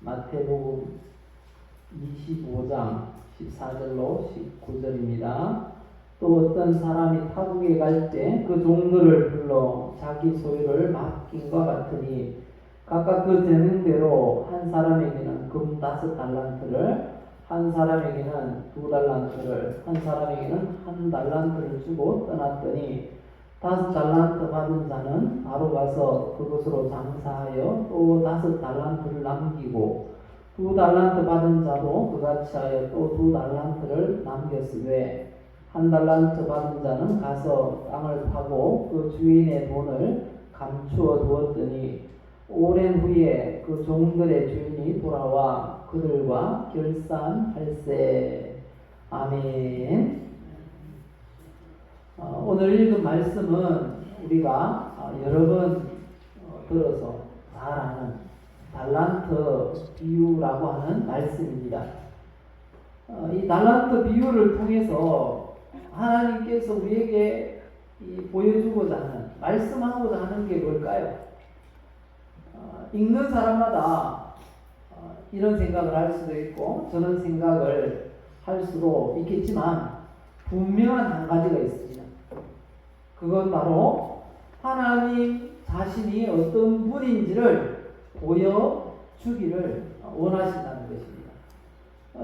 마태복음 25장 14절로 19절입니다. 또 어떤 사람이 타국에 갈 때 그 종들을 불러 자기 소유를 맡긴과 같으니 각각 그 재능대로 한 사람에게는 금 5달란트를, 한 사람에게는 2달란트를, 한 사람에게는 1달란트를 주고 떠났더니 5달란트 받은 자는 바로 가서 그것으로 장사하여 또 5달란트를 남기고 2달란트 받은 자도 그같이 하여 또 2달란트를 남겼으되 1달란트 받은 자는 가서 땅을 파고 그 주인의 돈을 감추어 두었더니 오랜 후에 그 종들의 주인이 돌아와 그들과 결산할세. 아멘. 오늘 읽은 말씀은 우리가 여러 번 들어서 잘 아는 달란트 비유라고 하는 말씀입니다. 이 달란트 비유를 통해서 하나님께서 우리에게 보여주고자 하는, 말씀하고자 하는 게 뭘까요? 읽는 사람마다 이런 생각을 할 수도 있고 저런 생각을 할 수도 있겠지만 분명한 한 가지가 있습니다. 그건 바로 하나님 자신이 어떤 분인지를 보여주기를 원하신다는 것입니다.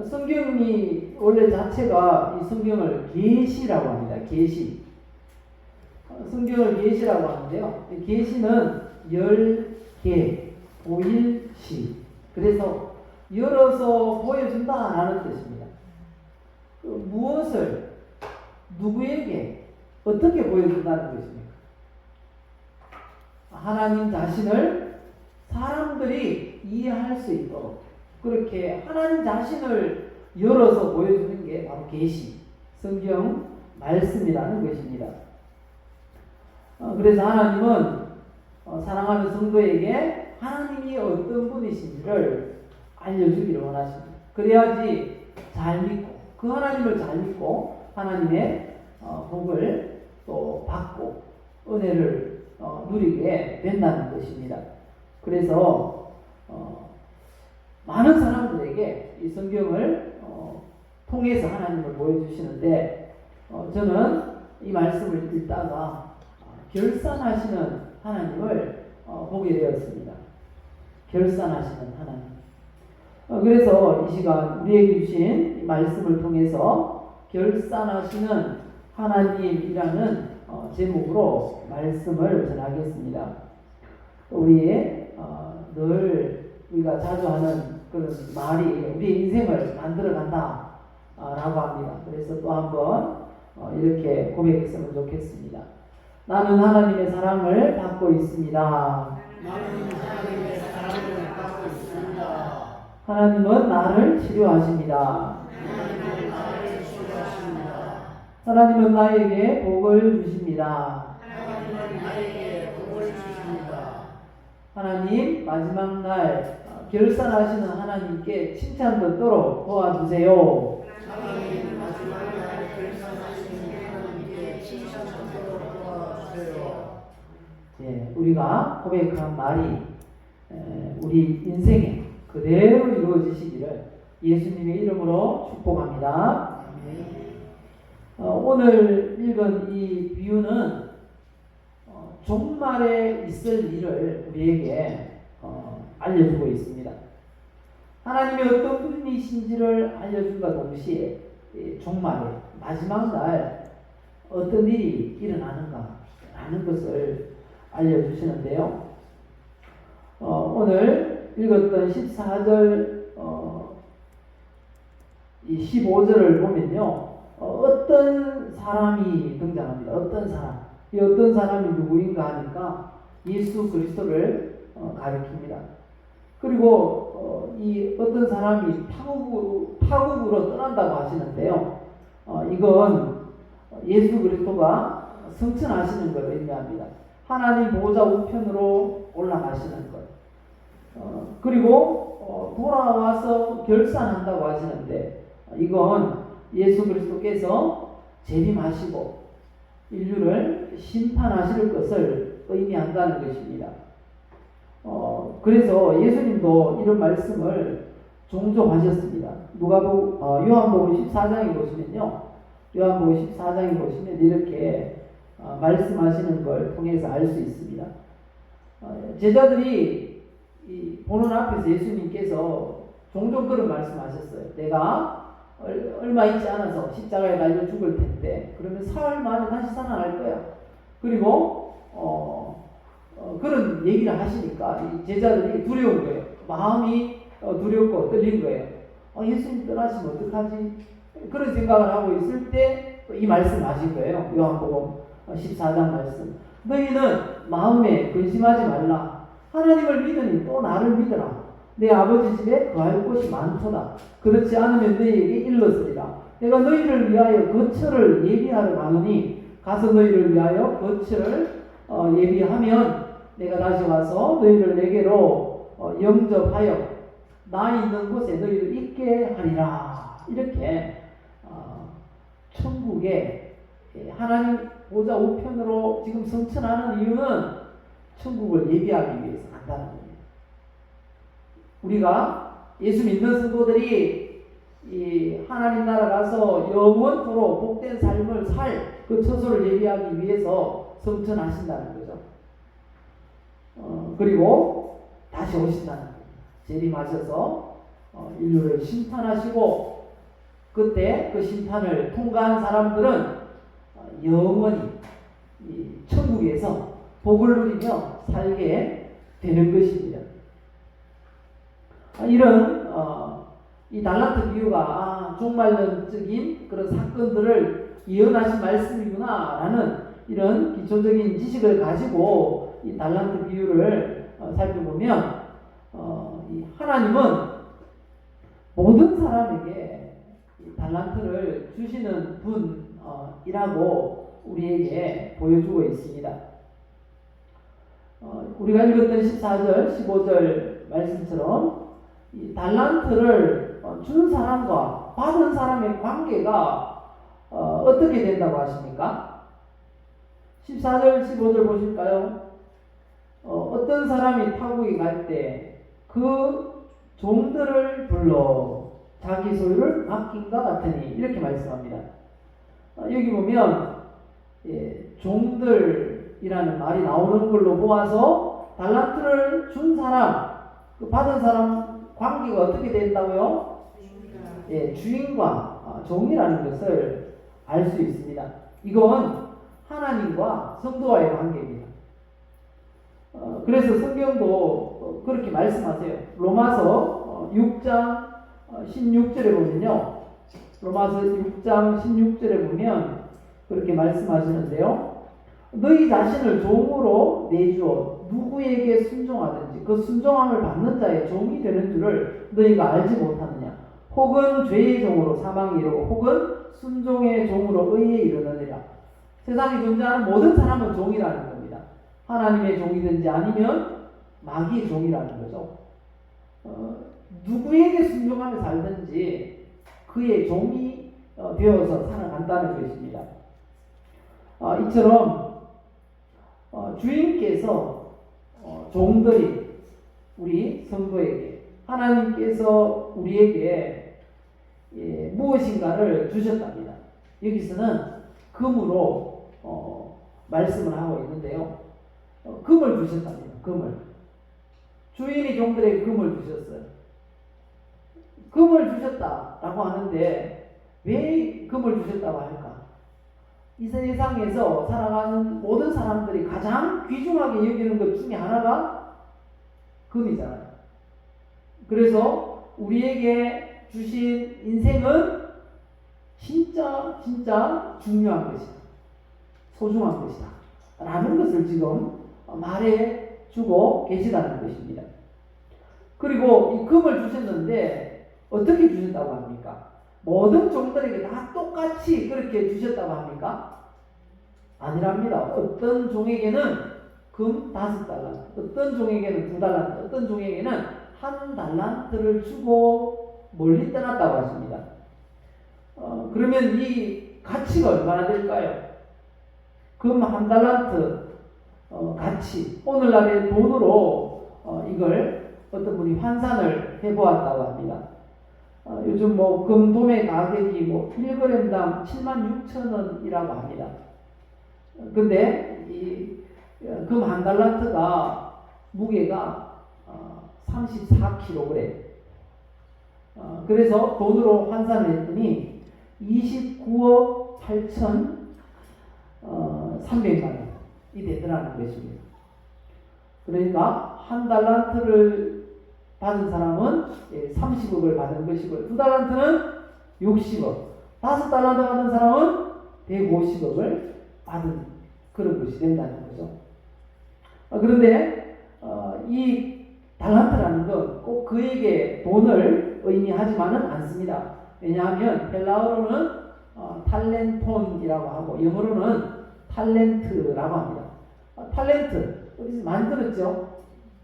성경이 원래 자체가 이 성경을 계시라고 합니다. 계시. 성경을 계시라고 하는데요. 계시는 열개, 보일시. 그래서 열어서 보여준다라는 뜻입니다. 무엇을 누구에게 어떻게 보여준다는 것입니까? 하나님 자신을 사람들이 이해할 수 있도록 그렇게 하나님 자신을 열어서 보여주는 게 바로 계시, 성경 말씀이라는 것입니다. 그래서 하나님은 사랑하는 성도에게 하나님이 어떤 분이신지를 알려주기를 원하십니다. 그래야지 잘 믿고, 그 하나님을 잘 믿고 하나님의 복을 또 받고 은혜를 누리게 된다는 것입니다. 그래서 많은 사람들에게 이 성경을 통해서 하나님을 보여주시는데 저는 이 말씀을 읽다가 결산하시는 하나님을 보게 되었습니다. 결산하시는 하나님. 그래서 이 시간 우리에게 주신 이 말씀을 통해서 결산하시는 하나님이라는 제목으로 말씀을 전하겠습니다. 우리의 늘 우리가 자주 하는 그런 말이 우리의 인생을 만들어 간다 라고 합니다. 그래서 또 한번 이렇게 고백했으면 좋겠습니다. 나는 하나님의 사랑을 받고 있습니다. 하나님은 나를 치료하십니다. 하나님은 나에게 복을 주십니다. 하나님 마지막 날 결산하시는 하나님께 칭찬 듣도록 도와주세요. 우리가 고백한 말이 우리 인생에 그대로 이루어지시기를 예수님의 이름으로 축복합니다. 오늘 읽은 이 비유는 종말에 있을 일을 우리에게 알려주고 있습니다. 하나님이 어떤 분이신지를 알려준과 동시에 종말에 마지막 날 어떤 일이 일어나는가 하는 것을 알려주시는데요. 오늘 읽었던 14절, 15절을 보면요. 어떤 사람이 등장합니다. 어떤 사람. 이 어떤 사람이 누구인가 하니까 예수 그리스도를 가리킵니다. 그리고 이 어떤 사람이 파국으로 떠난다고 하시는데요. 이건 예수 그리스도가 승천하시는 것을 의미합니다. 하나님 보호자 우편으로 올라가시는 것. 그리고 돌아와서 결산한다고 하시는데 이건 예수 그리스도께서 재림하시고 인류를 심판하실 것을 의미한다는 것입니다. 그래서 예수님도 이런 말씀을 종종 하셨습니다. 요한복음 14장에 보시면요. 요한복음 14장에 보시면 이렇게 말씀하시는 걸 통해서 알 수 있습니다. 제자들이 보는 앞에서 예수님께서 종종 그런 말씀하셨어요. 내가 얼마 있지 않아서 십자가에 달려 죽을 텐데 그러면 사흘 만에 다시 살아날 거야. 그리고 그런 얘기를 하시니까 이 제자들이 두려운 거예요. 마음이 두렵고 떨린 거예요. 예수님 떠나시면 어떡하지? 그런 생각을 하고 있을 때 이 말씀 하신 거예요. 요한복음 14장 말씀. 너희는 마음에 근심하지 말라. 하나님을 믿으니 또 나를 믿으라. 내 아버지 집에 거할 곳이 많도다. 그렇지 않으면 너희에게 일렀으리라. 내가 너희를 위하여 거처를 예비하러 가노니 가서 너희를 위하여 거처를 예비하면 내가 다시 와서 너희를 내게로 영접하여 나 있는 곳에 너희를 있게 하리라. 이렇게 천국에 하나님 보좌 우편으로 지금 성천하는 이유는 천국을 예비하기 위해서 간다는 겁니다. 우리가 예수 믿는 성도들이 이 하나님 나라 가서 영원토록 복된 삶을 살 그 처소를 예비하기 위해서 성천하신다는 거죠. 그리고 다시 오신다는 겁니다. 재림하셔서 인류를 심판하시고 그때 그 심판을 통과한 사람들은 영원히 이 천국에서 복을 누리며 살게 되는 것입니다. 이런 이 달란트 비유가 종말론적인 그런 사건들을 예언하신 말씀이구나라는 이런 기초적인 지식을 가지고 이 달란트 비유를 살펴보면 이 하나님은 모든 사람에게 이 달란트를 주시는 분이라고 우리에게 보여주고 있습니다. 우리가 읽었던 14절, 15절 말씀처럼 이 달란트를 준 사람과 받은 사람의 관계가 어떻게 된다고 하십니까? 14절, 15절 보실까요? 어떤 사람이 타국에 갈 때 그 종들을 불러 자기 소유를 맡긴과 같으니 이렇게 말씀합니다. 여기 보면 종들이라는 말이 나오는 걸로 보아서 달란트를 준 사람, 그 받은 사람 관계가 어떻게 된다고요? 주인과 종이라는 것을 알 수 있습니다. 이건 하나님과 성도와의 관계입니다. 그래서 성경도 그렇게 말씀하세요. 로마서 6장 16절에 보면요. 로마서 6장 16절에 보면 그렇게 말씀하시는데요. 너희 자신을 종으로 내주어 누구에게 순종하든지 그 순종함을 받는 자의 종이 되는 줄을 너희가 알지 못하느냐. 혹은 죄의 종으로 사망에 이르고 혹은 순종의 종으로 의에 이르느니라. 세상에 존재하는 모든 사람은 종이라는 겁니다. 하나님의 종이든지 아니면 마귀의 종이라는 거죠. 누구에게 순종하며 살든지 그의 종이 되어서 살아간다는 것입니다. 이처럼 주인께서 종들이 우리 성도에게 하나님께서 우리에게 무엇인가를 주셨답니다. 여기서는 금으로 말씀을 하고 있는데요. 금을 주셨답니다. 금을. 주인이 종들에게 금을 주셨어요. 금을 주셨다라고 하는데 왜 금을 주셨다고 할까? 이 세상에서 살아가는 모든 사람들이 가장 귀중하게 여기는 것 중에 하나가 금이잖아요. 그래서 우리에게 주신 인생은 진짜 중요한 것이다. 소중한 것이다. 라는 것을 지금 말해주고 계시다는 것입니다. 그리고 이 금을 주셨는데 어떻게 주셨다고 합니까? 모든 종들에게 다 똑같이 그렇게 주셨다고 합니까? 아니랍니다. 어떤 종에게는 금 5달란트, 어떤 종에게는 2달란트, 어떤 종에게는 1달란트를 주고 멀리 떠났다고 하십니다. 그러면 이 가치가 얼마나 될까요? 금 1달란트 가치, 오늘날의 돈으로 이걸 어떤 분이 환산을 해보았다고 합니다. 요즘 뭐 금도매 가격이 뭐 1g당 76,000원이라고 합니다. 근데 이 금 한 달란트가 무게가 34kg. 그래서 돈으로 환산을 했더니 29억 8,300만 원이 되더라는 것입니다. 그러니까 한 달란트를 받은 사람은 30억을 받은 것이고, 두 달란트는 60억, 5달란트 받은 사람은 150억을 받은 그런 것이 된다는 거죠. 그런데 이 달란트라는 건 꼭 그에게 돈을 의미하지만은 않습니다. 왜냐하면 헬라어로는 탈렌톤이라고 하고 영어로는 탈렌트라고 합니다. 탈렌트 어디서 많이 들었죠?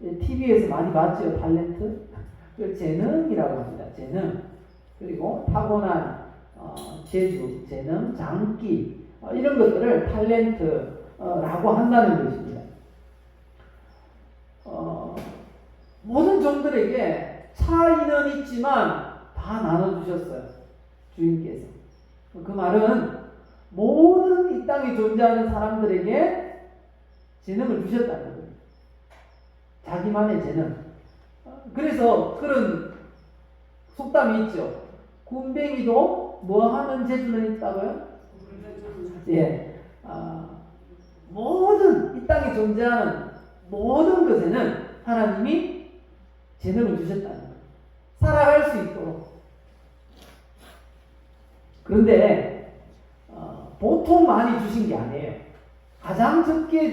TV에서 많이 봤죠. 탈렌트. 재능이라고 합니다. 재능. 그리고 타고난 재주, 재능, 장기 이런 것들을 탈렌트라고 한다는 것입니다. 모든 종들에게 차이는 있지만 다 나눠주셨어요. 주인께서. 그 말은 모든 이 땅에 존재하는 사람들에게 재능을 주셨다는 거예요. 자기만의 재능. 그래서 그런 속담이 있죠. 군뱅이도 뭐 하는 재주는 있다고요? 예. 모든 이 땅에 존재하는 모든 것에는 하나님이 재능을 주셨다는 거예요. 살아갈 수 있도록. 그런데 보통 많이 주신 게 아니에요. 가장 적게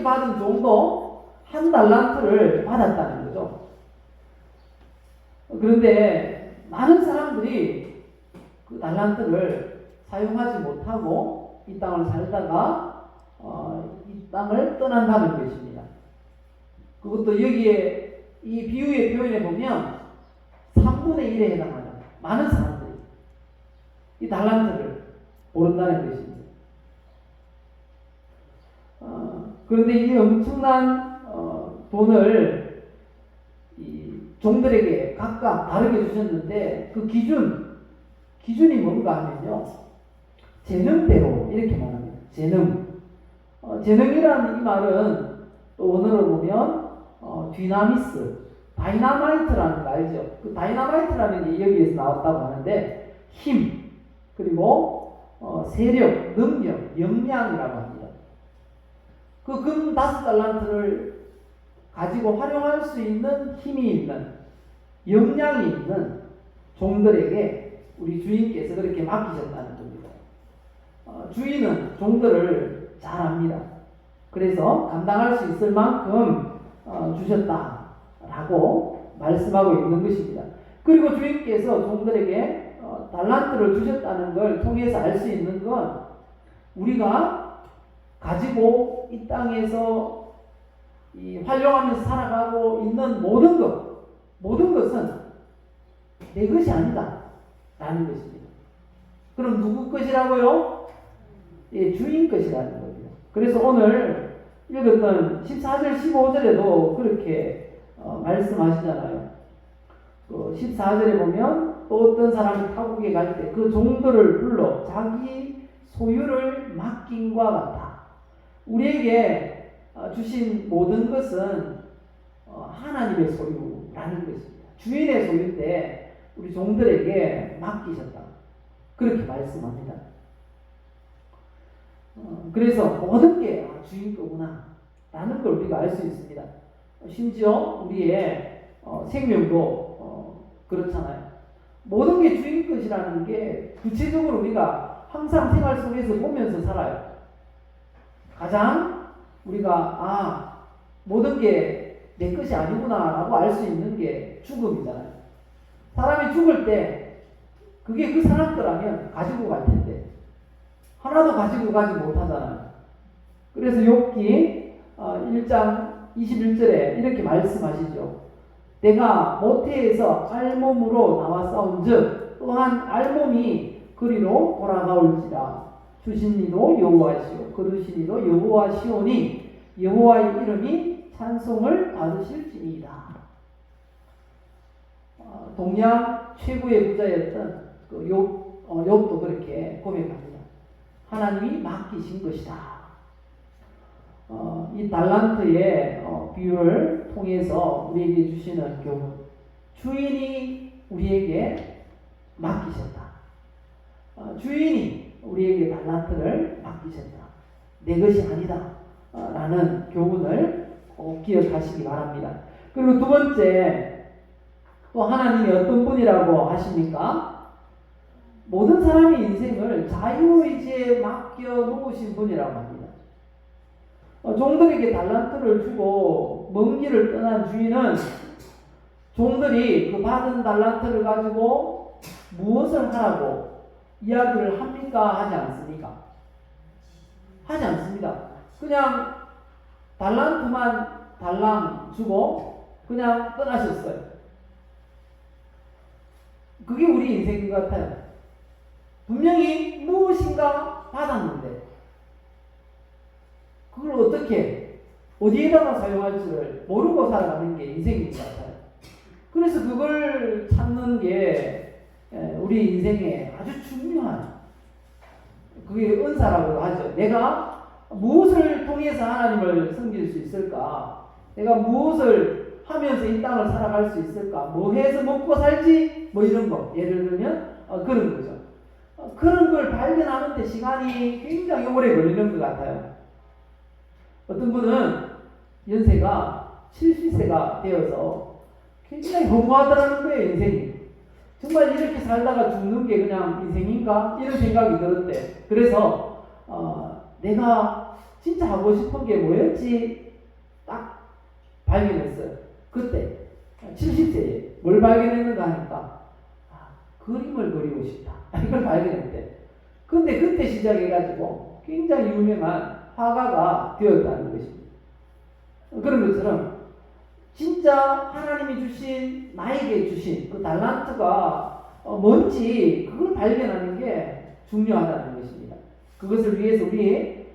받은 종도 한 달란트를 받았다는 거죠. 그런데 많은 사람들이 그 달란트를 사용하지 못하고 이 땅을 살다가 이 땅을 떠난다는 것입니다. 그것도 여기에 이 비유의 표현에 보면 3분의 1에 해당하는 많은 사람들이 이 달란트를 모른다는 것입니다. 그런데 이 엄청난 돈을 이 종들에게 각각 다르게 주셨는데 그 기준이 뭔가 하면요, 재능대로 이렇게 말합니다. 재능이라는 이 말은 또 원어로 보면 디나미스, 다이나마이트라는 거 알죠? 그 다이나마이트라는 게 여기에서 나왔다고 하는데 힘, 그리고 세력, 능력, 역량이라고 합니다. 그 금 5달란트를 가지고 활용할 수 있는 힘이 있는, 역량이 있는 종들에게 우리 주인께서 그렇게 맡기셨다는 겁니다. 주인은 종들을 잘 압니다. 그래서 감당할 수 있을 만큼 주셨다라고 말씀하고 있는 것입니다. 그리고 주인께서 종들에게 달란트를 주셨다는 걸 통해서 알 수 있는 건 우리가 가지고 이 땅에서 활용하면서 살아가고 있는 모든 것은 내 것이 아니다 라는 것입니다. 그럼 누구 것이라고요? 주인 것이라는 겁니다. 그래서 오늘 읽었던 14절 15절에도 그렇게 말씀하시잖아요. 14절에 보면 또 어떤 사람이 타국에 갈 때 그 종들을 불러 자기 소유를 맡긴과 같다. 우리에게 주신 모든 것은 하나님의 소유라는 것입니다. 주인의 소유인데 우리 종들에게 맡기셨다. 그렇게 말씀합니다. 그래서 모든 게 주인 거구나 라는 걸 우리가 알 수 있습니다. 심지어 우리의 생명도 그렇잖아요. 모든 게 주인 것이라는 게 구체적으로 우리가 항상 생활 속에서 보면서 살아요. 가장 우리가 모든 게 내 것이 아니구나 라고 알 수 있는 게 죽음이잖아요. 사람이 죽을 때 그게 그 사람 거라면 가지고 갈 텐데 하나도 가지고 가지 못하잖아요. 그래서 욥기 1장 21절에 이렇게 말씀하시죠. 내가 모태에서 알몸으로 나왔사온즉 또한 알몸이 그리로 돌아가올지라. 주신 이도 여호와시오 거두신 이도 여호와시오니 여호와의 이름이 찬송을 받으실지니이다. 동양 최고의 부자였던 그 욥도 그렇게 고백합니다. 하나님이 맡기신 것이다. 이 달란트의 비유를 통해서 우리에게 주시는 교훈, 주인이 우리에게 맡기셨다. 주인이 우리에게 달란트를 맡기셨다. 내 것이 아니다. 라는 교훈을 꼭 기억하시기 바랍니다. 그리고 두 번째, 또 하나님이 어떤 분이라고 하십니까? 모든 사람의 인생을 자유의지에 맡겨 놓으신 분이라고 합니다. 종들에게 달란트를 주고 먼 길을 떠난 주인은 종들이 그 받은 달란트를 가지고 무엇을 하라고 이야기를 합니까? 하지 않습니까? 하지 않습니다. 그냥 달란트만 달랑 주고 그냥 떠나셨어요. 그게 우리 인생인 것 같아요. 분명히 무엇인가 받았는데 그걸 어떻게 어디에다가 사용할지를 모르고 살아가는 게 인생인 것 같아요. 그래서 그걸 찾는 게 우리 인생에 아주 중요한, 그게 은사라고 하죠. 내가 무엇을 통해서 하나님을 섬길 수 있을까? 내가 무엇을 하면서 이 땅을 살아갈 수 있을까? 뭐 해서 먹고 살지? 뭐 이런 거. 예를 들면 그런 거죠. 그런 걸 발견하는데 시간이 굉장히 오래 걸리는 것 같아요. 어떤 분은 연세가 70세가 되어서 굉장히 허무하더라는 거예요, 인생이. 정말 이렇게 살다가 죽는 게 그냥 인생인가? 이런 생각이 들었대. 그래서 내가 진짜 하고 싶은 게 뭐였지? 딱 발견했어요. 그때 70세에 뭘 발견했는가 하니까 그림을 그리고 싶다. 이걸 발견했대. 근데 그때 시작해가지고 굉장히 유명한 화가가 되었다는 것입니다. 그런 것처럼 진짜 하나님이 주신, 나에게 주신 그 달란트가 뭔지 그걸 발견하는 게 중요하다는 것입니다. 그것을 위해서 우리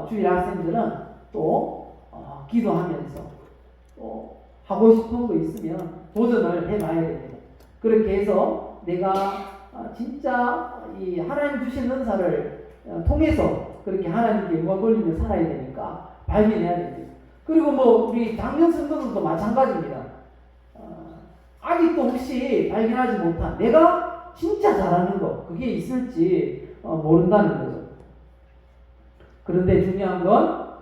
주일 학생들은 또 기도하면서 또 하고 싶은 거 있으면 도전을 해봐야 됩니다. 그렇게 해서 내가 진짜 이 하나님 주신 은사를 통해서 그렇게 하나님께 영광 돌리며 살아야 되니까 발견해야 됩니다. 그리고 뭐 우리 작년 성도들도 마찬가지입니다. 아직도 혹시 발견하지 못한 내가 진짜 잘하는 거 그게 있을지 모른다는 거죠. 그런데 중요한 건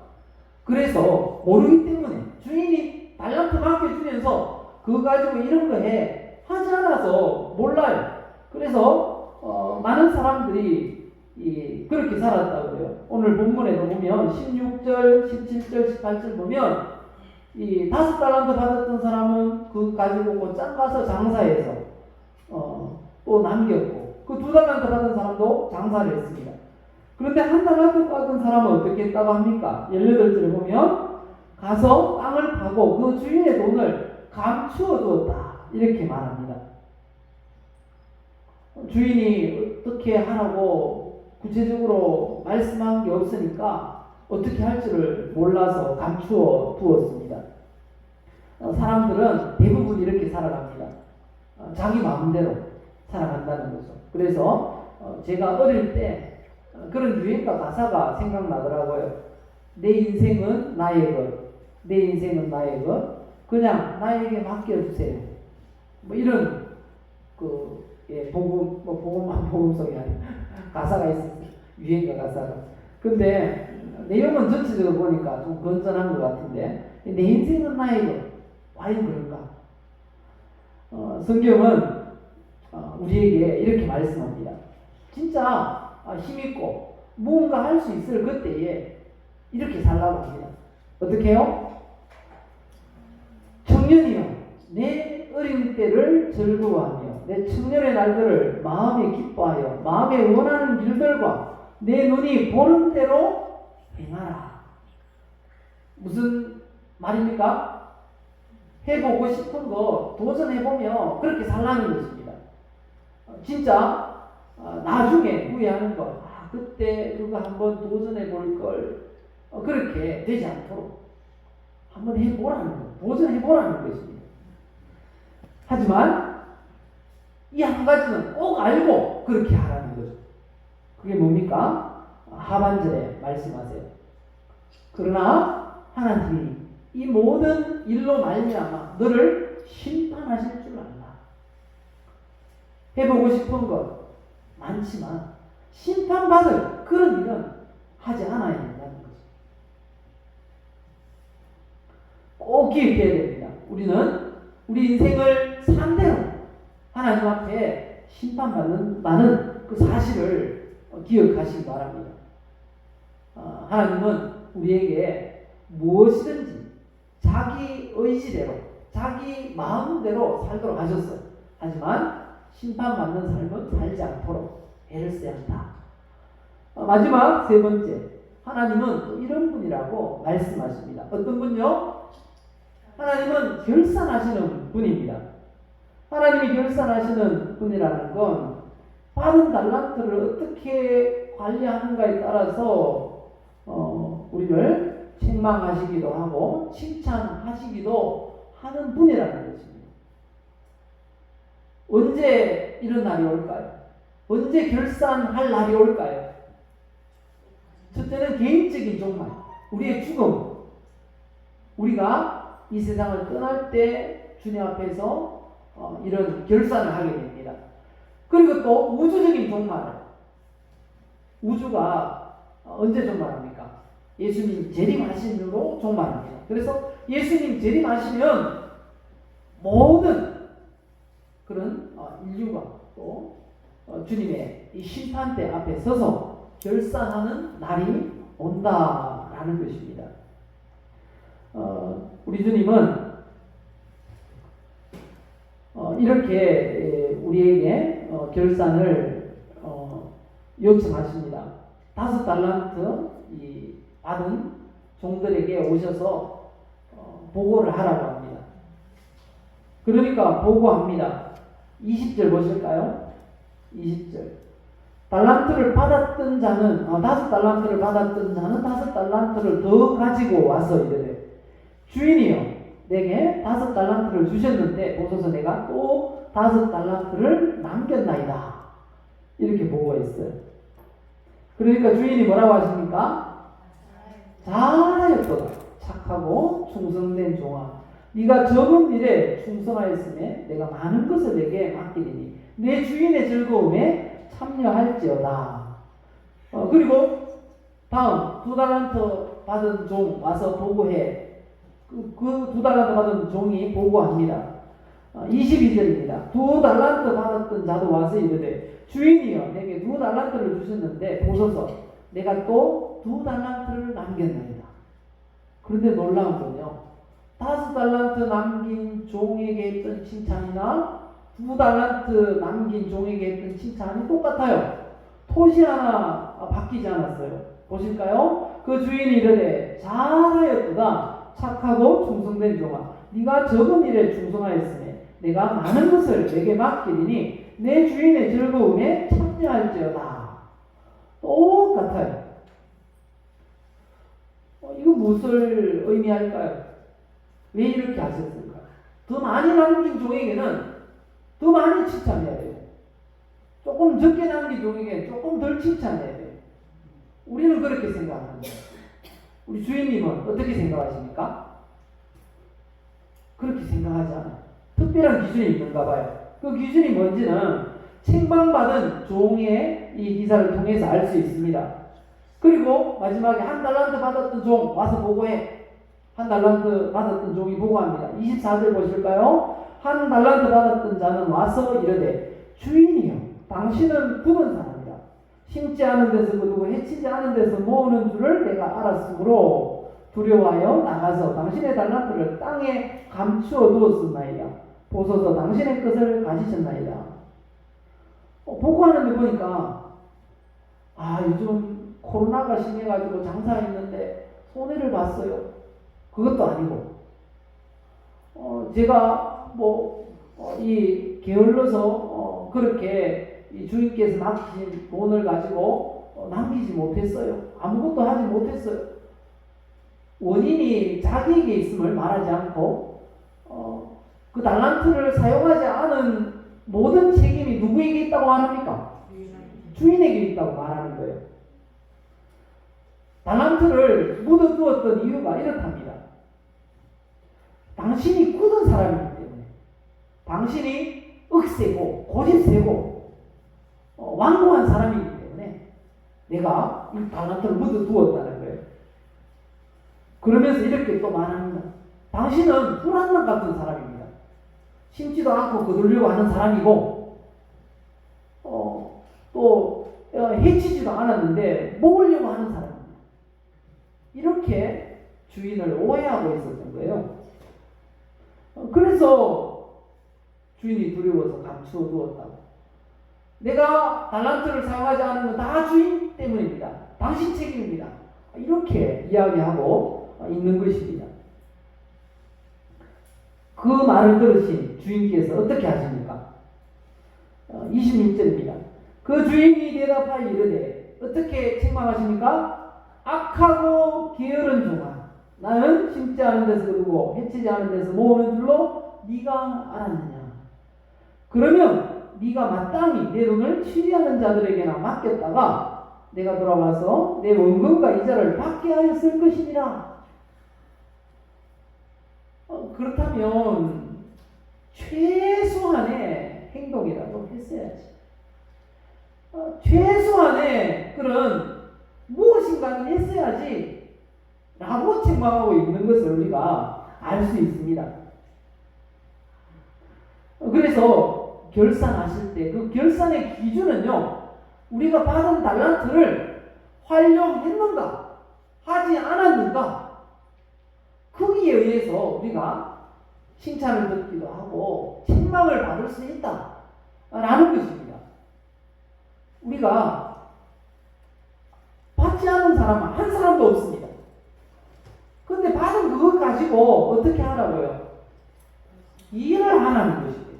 그래서 모르기 때문에 주인이 달란트 맡겨주면서 그거 가지고 이런 거 해 하지 않아서 몰라요. 그래서 많은 사람들이 그렇게 살았다고요. 오늘 본문에도 보면 16절, 17절, 18절 보면 이 5달란트 받았던 사람은 그거 가지고 곧장 가서 장사해서 또 남겼고 그 2달란트 받은 사람도 장사를 했습니다. 그런데 1달란트 받은 사람은 어떻게 했다고 합니까? 18절에 보면 가서 땅을 파고 그 주인의 돈을 감추어 두었다. 이렇게 말합니다. 주인이 어떻게 하라고 구체적으로 말씀한 게 없으니까 어떻게 할지를 몰라서 감추어 두었습니다. 사람들은 대부분 이렇게 살아갑니다. 자기 마음대로 살아간다는 거죠. 그래서 제가 어릴 때 그런 유행가 가사가 생각나더라고요. 내 인생은 나의 것, 내 인생은 나의 것, 그냥 나에게 맡겨주세요. 뭐 이런 복음성이 아니라 가사가 있었어요. 유행가 가사가. 근데 내용은 전체적으로 보니까 좀 건전한 것 같은데 내 인생은 나의 것. 과연 그런가? 성경은 우리에게 이렇게 말씀합니다. 진짜 힘있고 무언가 할 수 있을 그때에 이렇게 살라고 합니다. 어떻게 해요? 청년이여 내 어린 때를 즐거워하며 내 청년의 날들을 마음에 기뻐하여 마음에 원하는 길들과 내 눈이 보는 대로 행하라. 무슨 말입니까? 해보고 싶은 거 도전해보며 그렇게 살라는 것입니다. 진짜 나중에 후회하는 거 그때 그거 한번 도전해볼 걸 그렇게 되지 않도록 한번 해보라는 거, 도전해보라는 것입니다. 하지만 이 한 가지는 꼭 알고 그렇게 하라는 거죠. 그게 뭡니까? 하반절에 말씀하세요. 그러나 하나님이 이 모든 일로 말미암아 너를 심판하실 줄 안다. 해보고 싶은 것 많지만 심판받을 그런 일은 하지 않아야 된다는 거죠. 꼭 기억해야 됩니다. 우리는 우리 인생을 산대로 하나님 앞에 심판받는다는 그 사실을 기억하시기 바랍니다. 하나님은 우리에게 무엇이든지 자기 의지대로, 자기 마음대로 살도록 하셨어요. 하지만 심판받는 삶은 살지 않도록 애를 써야 한다. 마지막 세 번째, 하나님은 또 이런 분이라고 말씀하십니다. 어떤 분요? 하나님은 결산하시는 분입니다. 하나님이 결산하시는 분이라는 건 받은 달란트를 어떻게 관리하는가에 따라서 우리를 책망하시기도 하고 칭찬하시기도 하는 분이라는 것입니다. 언제 이런 날이 올까요? 언제 결산할 날이 올까요? 첫째는 개인적인 종말, 우리의 죽음. 우리가 이 세상을 떠날 때 주님 앞에서 이런 결산을 하게 됩니다. 그리고 또 우주적인 종말. 우주가 언제 종말합니까? 예수님 재림하심으로 종말합니다. 그래서 예수님 재림하시면 모든 그런 인류가 또 주님의 이 심판대 앞에 서서 결산하는 날이 온다라는 것입니다. 우리 주님은 이렇게 우리에게 결산을 요청하십니다. 5달란트 받은 종들에게 오셔서 보고를 하라고 합니다. 그러니까 보고합니다. 20절 보실까요? 20절. 달란트를 받았던 자는 5달란트를 받았던 자는 5달란트를 더 가지고 와서 이르되 주인이여 내게 5달란트를 주셨는데 보소서 내가 또 5달란트를 남겼나이다. 이렇게 보고했어요. 그러니까 주인이 뭐라고 하십니까? 잘하였도다. 착하고 충성된 종아. 네가 적은 일에 충성하였으며 내가 많은 것을 내게 맡기리니 내 주인의 즐거움에 참여할지어다. 그리고 다음 2달란트 받은 종 와서 보고해. 그 2달란트 받은 종이 보고합니다. 22절입니다. 2달란트 받았던 자도 와서 이르되 주인이여 내게 2달란트를 주셨는데 보소서 내가 또 2달란트를 남겼나이다. 그런데 놀라운 건요, 5달란트 남긴 종에게 했던 칭찬이나 2달란트 남긴 종에게 했던 칭찬이 똑같아요. 토시 하나 바뀌지 않았어요. 보실까요? 그 주인이 이르되 잘하였도다. 착하고 충성된 종아. 네가 적은 일에 충성하였으니 내가 많은 것을 내게 맡기리니 내 주인의 즐거움에 참여할지어다. 똑같아요. 이거 무엇을 의미할까요? 왜 이렇게 하셨을까요? 더 많이 남긴 종에게는 더 많이 칭찬해야 돼요. 조금 적게 남긴 종에게 조금 덜 칭찬해야 돼요. 우리는 그렇게 생각합니다. 우리 주인님은 어떻게 생각하십니까? 그렇게 생각하지 않아요. 특별한 기준이 있는가 봐요. 그 기준이 뭔지는 책망받은 종의 이 기사를 통해서 알 수 있습니다. 그리고 마지막에 1달란트 받았던 종 와서 보고해. 1달란트 받았던 종이 보고합니다. 24절 보실까요? 1달란트 받았던 자는 와서 이르되 주인이여 당신은 굳은 사람이다. 심지 않은 데서 거두고 해치지 않은 데서 모으는 줄을 내가 알았으므로 두려워하여 나가서 당신의 달란트를 땅에 감추어 두었습나이다. 보소서 당신의 것을 가지셨나이다. 보고하는데 보니까 요즘 코로나가 심해가지고 장사했는데 손해를 봤어요. 그것도 아니고 제가 이 게을러서 그렇게 이 주인께서 맡기신 돈을 가지고 남기지 못했어요. 아무것도 하지 못했어요. 원인이 자기에게 있음을 말하지 않고 그 달란트를 사용하지 않은 모든 책임이 누구에게 있다고 말합니까? 주인에게 있다고 말하는 거예요. 달란트를 묻어두었던 이유가 이렇답니다. 당신이 굳은 사람이기 때문에, 당신이 억세고 고집세고 완고한 사람이기 때문에 내가 이 달란트를 묻어두었다는 거예요. 그러면서 이렇게 또 말합니다. 당신은 불안난 같은 사람입니다. 심지도 않고 거두려고 하는 사람이고 또 해치지도 않았는데 먹으려고 하는 사람입니다. 이렇게 주인을 오해하고 있었던 거예요. 그래서 주인이 두려워서 감추어 두었다고. 내가 달란트를 사용하지 않은 건 다 주인 때문입니다. 당신 책임입니다. 이렇게 이야기하고 있는 것입니다. 그 말을 들으신 주인께서 어떻게 하십니까? 26절입니다. 그 주인이 대답하여 이르되 어떻게 책망하십니까? 악하고 게으른 종아, 나는 심지 않은 데서 거두고 해치지 않은 데서 모으는 줄로 네가 알았느냐? 그러면 네가 마땅히 내 돈을 취리하는 자들에게나 맡겼다가 내가 돌아와서 내 원금과 이자를 받게 하였을 것이니라. 그렇다면 최소한의 행동이라도 했어야지. 최소한의 그런 무엇인가는 했어야지 라고 책망하고 있는 것을 우리가 알 수 있습니다. 그래서 결산하실 때 그 결산의 기준은요, 우리가 받은 달란트를 활용했는가 하지 않았는가 거기에 의해서 우리가 칭찬을 듣기도 하고 책망을 받을 수 있다 라는 것입니다. 우리가 받지 않은 사람은 한 사람도 없습니다. 그런데 받은 그것 가지고 어떻게 하라고요? 일을 하라는 것입니다.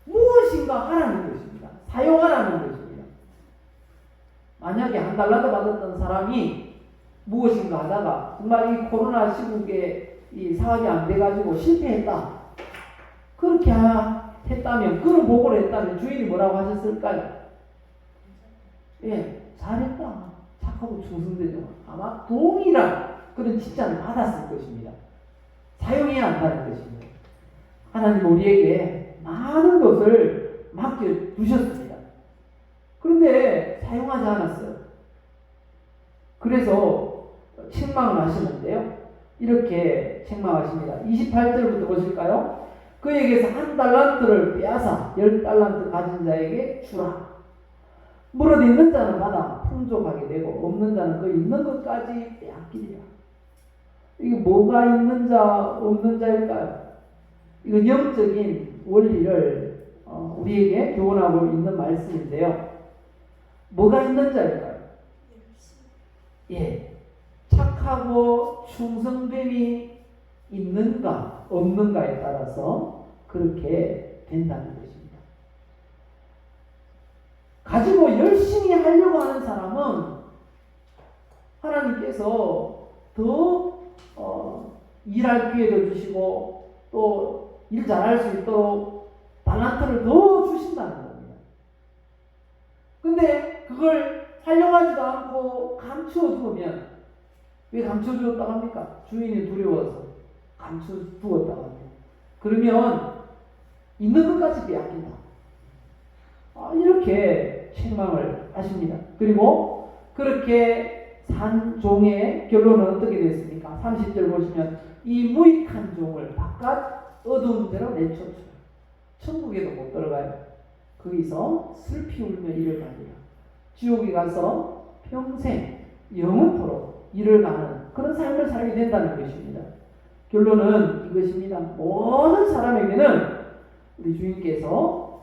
무엇인가 하라는 것입니다. 사용하라는 것입니다. 만약에 한 달란트 받았던 사람이 무엇인가 하다가 정말 이 코로나 시국에 이 사업이 안 돼가지고 실패했다. 그렇게 했다면, 그런 보고를 했다면 주인이 뭐라고 하셨을까요? 예, 잘했다. 착하고 충성되죠. 아마 동일한 그런 칭찬을 받았을 것입니다. 사용해야 한다는 것입니다. 하나님 우리에게 많은 것을 맡겨두셨습니다. 그런데 사용하지 않았어요. 그래서 책망을 하시는데요. 이렇게 책망하십니다. 28절부터 보실까요? 그에게서 한 달란트를 빼앗아 10달란트 가진 자에게 주라. 무릇 있는 자는 받아 풍족하게 되고 없는 자는 그 있는 것까지 빼앗기리라. 이게 뭐가 있는 자 없는 자일까요? 이건 영적인 원리를 우리에게 교훈하고 있는 말씀인데요. 뭐가 있는 자일까요? 예, 착하고 충성됨이 있는가 없는가에 따라서 그렇게 된다는 것입니다. 가지고 열심히 하려고 하는 사람은 하나님께서 더 일할 기회도 주시고 또 일 잘할 수 있도록 달란트를 더 주신다는 겁니다. 근데 그걸 활용하지도 않고 감추어 두면, 왜 감추어 두었다고 합니까? 주인이 두려워서 감추어 두었다고 합니다. 그러면 있는 것까지 빼앗긴다. 이렇게 책망을 하십니다. 그리고 그렇게 산 종의 결론은 어떻게 됐습니까? 30절 보시면 이 무익한 종을 바깥 어두운 데로 내쫓으라. 천국에도 못 들어가요. 거기서 슬피 울며 이를 가리라. 지옥에 가서 평생 영원토록 이를 가는 그런 삶을 살게 된다는 것입니다. 결론은 이것입니다. 모든 사람에게는 우리 주인께서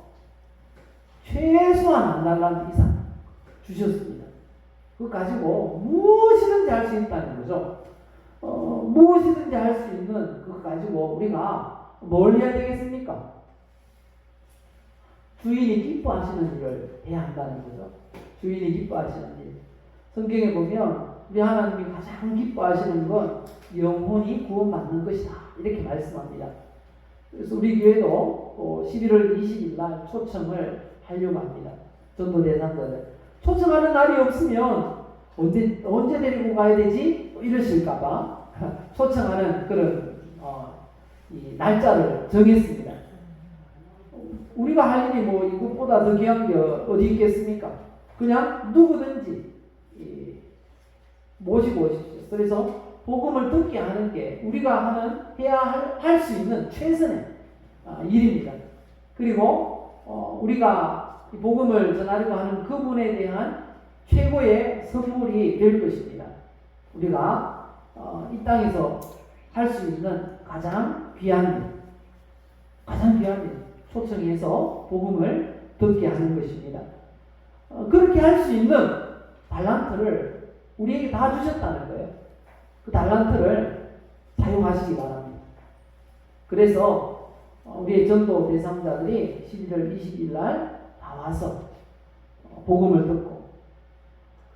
최소한 한 달란트 이상 주셨습니다. 그거 가지고 무엇이든지 할 수 있다는 거죠. 무엇이든지 할 수 있는 그거 가지고 우리가 뭘 해야 되겠습니까? 주인이 기뻐하시는 일을 해야 한다는 거죠. 주인이 기뻐하시는 일. 성경에 보면 우리 하나님이 가장 기뻐하시는 건 영혼이 구원받는 것이다. 이렇게 말씀합니다. 그래서 우리 교회도 11월 20일 날 초청을 하려고 합니다. 전도 대상자들. 초청하는 날이 없으면 언제 데리고 가야 되지? 이러실까봐 초청하는 그런 이 날짜를 정했습니다. 우리가 할 일이 뭐 이것보다 더 귀한 게 어디 있겠습니까? 그냥 누구든지 모시고 오십시오. 그래서 복음을 듣게 하는 게 우리가 할 수 있는 최선의 일입니다. 그리고 우리가 이 복음을 전하려고 하는 그분에 대한 최고의 선물이 될 것입니다. 우리가 이 땅에서 할 수 있는 가장 귀한 일, 초청해서 복음을 듣게 하는 것입니다. 그렇게 할 수 있는 달란트를 우리에게 다 주셨다는 거예요. 그 달란트를 사용하시기 바랍니다. 그래서 우리의 전도 대상자들이 11월 20일 날 다 와서 복음을 듣고,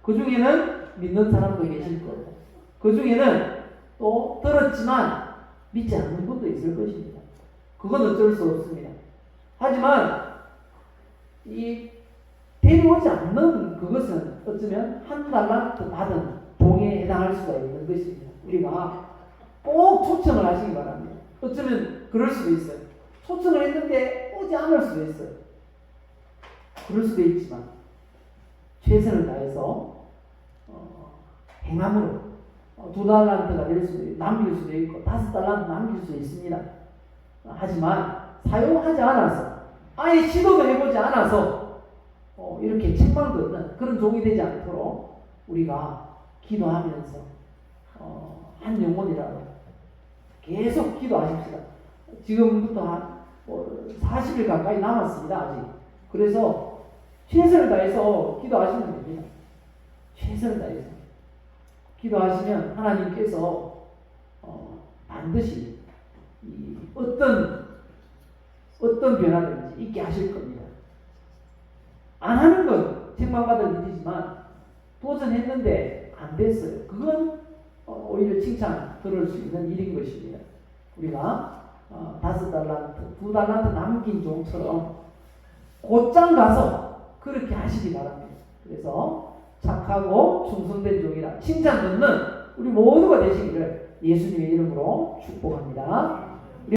그 중에는 믿는 사람도 계실 거고, 그 중에는 또 들었지만 믿지 않는 분도 있을 것입니다. 그건 어쩔 수 없습니다. 하지만 이 데려오지 않는 그것은 어쩌면 한 달란트 받은 봉에 해당할 수가 있는 것입니다. 우리가 꼭 초청을 하시기 바랍니다. 어쩌면 그럴 수도 있어요. 초청을 했는데 오지 않을 수도 있어요. 그럴 수도 있지만 최선을 다해서 행함으로 2달란트가 될 수도 있고, 남길 수도 있고 5달란트 남길 수 있습니다. 하지만 사용하지 않아서, 아예 시도도 해보지 않아서 이렇게 책망도 없는 그런 종이 되지 않도록 우리가 기도하면서 한 영혼이라도 계속 기도하십시다. 지금부터 한 40일 가까이 남았습니다. 아직. 그래서 최선을 다해서 기도하시면 됩니다. 최선을 다해서 기도하시면 하나님께서 반드시 어떤 변화든지 있게 하실 겁니다. 안 하는 건 책망받을 일이지만 도전했는데 안 됐어요. 그건 오히려 칭찬 들을 수 있는 일인 것입니다. 우리가 5달란트, 2달란트 남긴 종처럼 곧장 가서 그렇게 하시기 바랍니다. 그래서 착하고 충성된 종이라 칭찬 듣는 우리 모두가 되시기를 예수님의 이름으로 축복합니다.